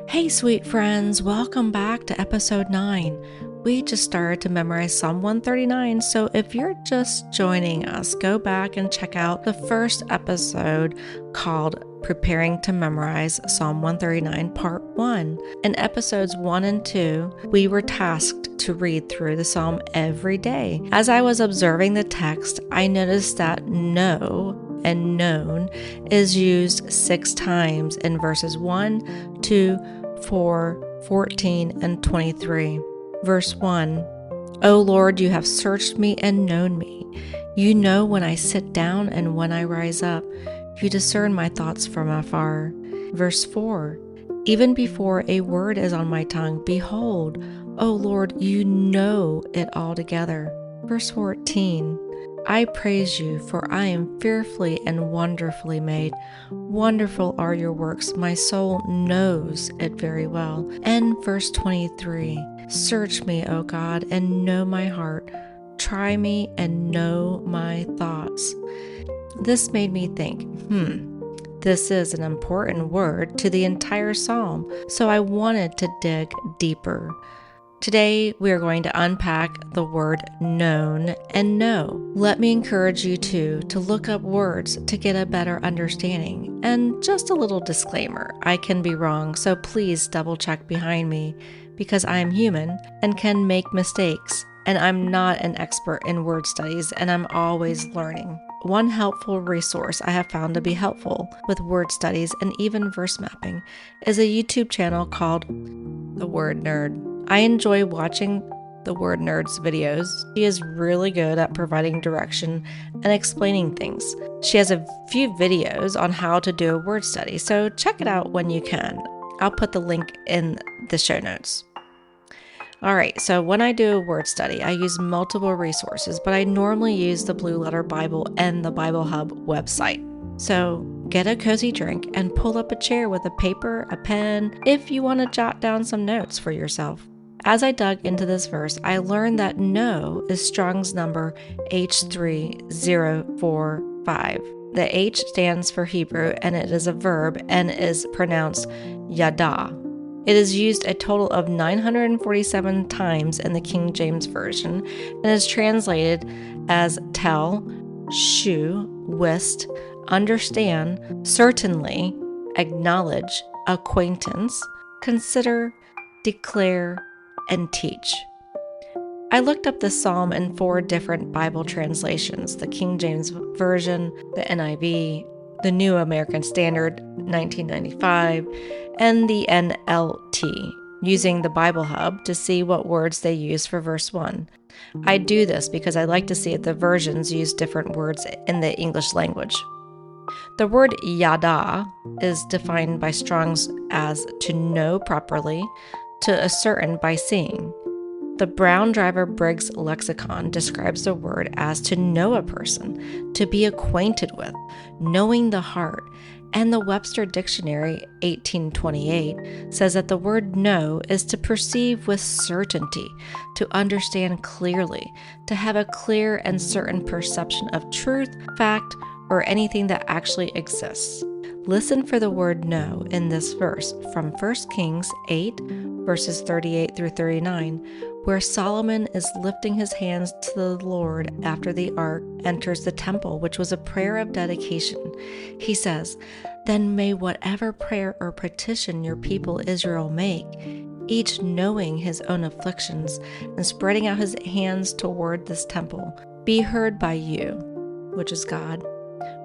Hey, sweet friends, welcome back to episode 9. We just started to memorize Psalm 139, so if you're just joining us, go back and check out the first episode called Preparing to Memorize Psalm 139 Part 1. In episodes 1 and 2, we were tasked to read through the psalm every day. As I was observing the text, I noticed that know and known is used 6 times in verses 1, 2, 4, 14, and 23. Verse 1, O Lord, you have searched me and known me. You know when I sit down and when I rise up. You discern my thoughts from afar. Verse 4, even before a word is on my tongue, behold, O Lord, you know it altogether. Verse 14, I praise you, for I am fearfully and wonderfully made. Wonderful are your works. My soul knows it very well. And verse 23, search me, O God, and know my heart. Try me and know my thoughts. This made me think, this is an important word to the entire psalm, so I wanted to dig deeper. Today, we are going to unpack the word known and know. Let me encourage you to look up words to get a better understanding. And just a little disclaimer, I can be wrong, so please double check behind me because I am human and can make mistakes. And I'm not an expert in word studies, and I'm always learning. One helpful resource I have found to be helpful with word studies and even verse mapping is a YouTube channel called The Word Nerd. I enjoy watching the Word Nerd's videos. She is really good at providing direction and explaining things. She has a few videos on how to do a word study, so check it out when you can. I'll put the link in the show notes. Alright, so when I do a word study, I use multiple resources, but I normally use the Blue Letter Bible and the Bible Hub website. So get a cozy drink and pull up a chair with a paper, a pen, if you want to jot down some notes for yourself. As I dug into this verse, I learned that know is Strong's number H3045. The H stands for Hebrew, and it is a verb and is pronounced yada. It is used a total of 947 times in the King James Version and is translated as tell, shew, wist, understand, certainly, acknowledge, acquaintance, consider, declare, and teach. I looked up the psalm in 4 different Bible translations: the King James Version, the NIV, the New American Standard 1995, and the NLT, using the Bible Hub to see what words they use for verse 1. I do this because I like to see if the versions use different words in the English language. The word yada is defined by Strong's as to know properly, to ascertain by seeing. The Brown Driver Briggs lexicon describes the word as to know a person, to be acquainted with, knowing the heart, and the Webster Dictionary 1828 says that the word know is to perceive with certainty, to understand clearly, to have a clear and certain perception of truth, fact, or anything that actually exists. Listen for the word know in this verse from 1 Kings 8, verses 38 through 39, where Solomon is lifting his hands to the Lord after the ark enters the temple, which was a prayer of dedication. He says, "Then may whatever prayer or petition your people Israel make, each knowing his own afflictions and spreading out his hands toward this temple, be heard by you," which is God,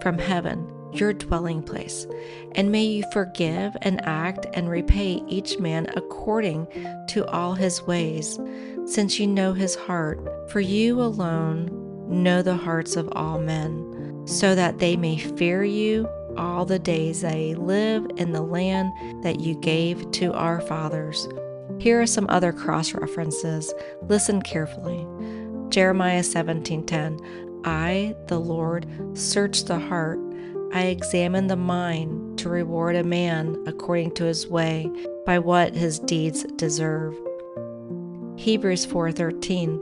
"from heaven, your dwelling place, and may you forgive and act and repay each man according to all his ways, since you know his heart, for you alone know the hearts of all men, so that they may fear you all the days they live in the land that you gave to our fathers." Here are some other cross-references. Listen carefully. Jeremiah 17:10, I, the Lord, search the heart. I examine the mind to reward a man according to his way, by what his deeds deserve. Hebrews 4:13.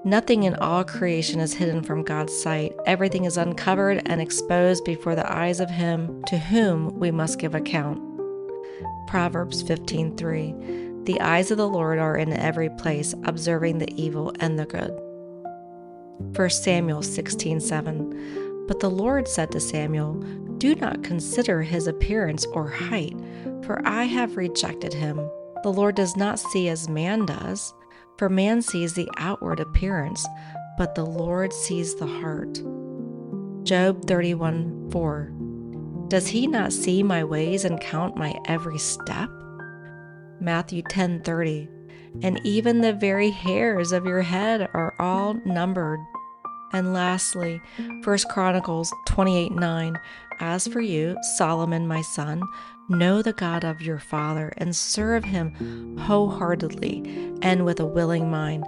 Nothing in all creation is hidden from God's sight. Everything is uncovered and exposed before the eyes of him to whom we must give account. Proverbs 15:3. The eyes of the Lord are in every place, observing the evil and the good. 1 Samuel 16:7. But the Lord said to Samuel, do not consider his appearance or height, for I have rejected him. The Lord does not see as man does, for man sees the outward appearance, but the Lord sees the heart. Job 31:4. Does he not see my ways and count my every step? Matthew 10:30. And even the very hairs of your head are all numbered. And lastly, 1 Chronicles 28:9. As for you, Solomon my son, know the God of your father and serve him wholeheartedly and with a willing mind.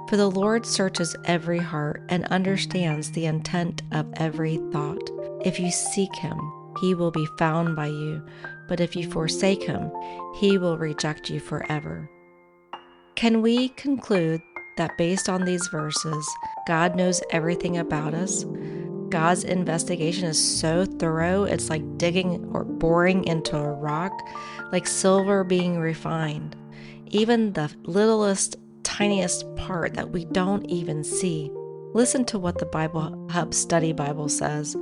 For the Lord searches every heart and understands the intent of every thought. If you seek him, he will be found by you, but if you forsake him, he will reject you forever. Can we conclude that based on these verses, God knows everything about us? God's investigation is so thorough, it's like digging or boring into a rock, like silver being refined. Even the littlest, tiniest part that we don't even see. Listen to what the Bible Hub Study Bible says.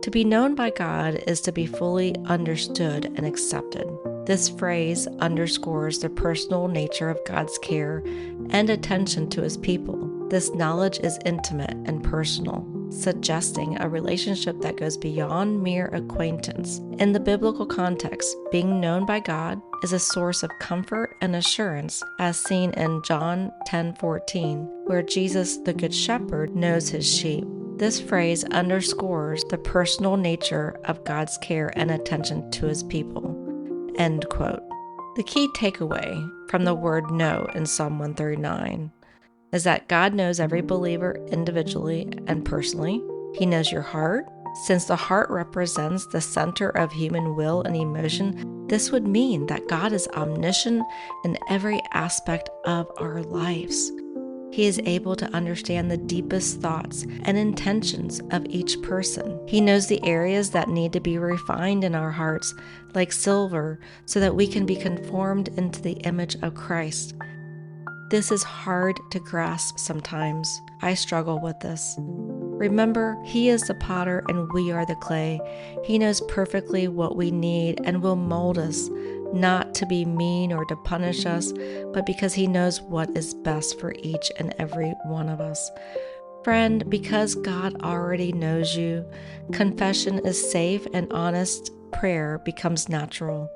To be known by God is to be fully understood and accepted. This phrase underscores the personal nature of God's care and attention to his people. This knowledge is intimate and personal, suggesting a relationship that goes beyond mere acquaintance. In the biblical context, being known by God is a source of comfort and assurance, as seen in John 10:14, where Jesus, the Good Shepherd, knows his sheep. This phrase underscores the personal nature of God's care and attention to his people. End quote. The key takeaway from the word know in Psalm 139 is that God knows every believer individually and personally. He knows your heart. Since the heart represents the center of human will and emotion, this would mean that God is omniscient in every aspect of our lives. He is able to understand the deepest thoughts and intentions of each person. He knows the areas that need to be refined in our hearts, like silver, so that we can be conformed into the image of Christ. This is hard to grasp sometimes. I struggle with this. Remember, he is the potter and we are the clay. He knows perfectly what we need and will mold us, not to be mean or to punish us, but because he knows what is best for each and every one of us. Friend, because God already knows you, confession is safe and honest prayer becomes natural.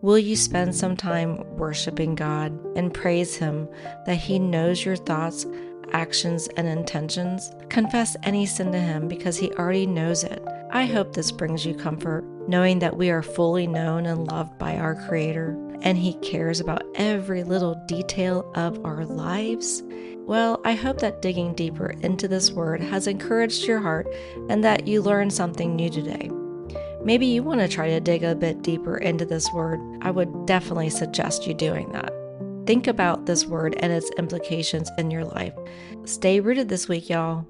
Will you spend some time worshiping God and praise him that he knows your thoughts, actions, and intentions? Confess any sin to him because he already knows it. I hope this brings you comfort, knowing that we are fully known and loved by our Creator, and he cares about every little detail of our lives. Well, I hope that digging deeper into this word has encouraged your heart and that you learned something new today. Maybe you want to try to dig a bit deeper into this word. I would definitely suggest you doing that. Think about this word and its implications in your life. Stay rooted this week, y'all.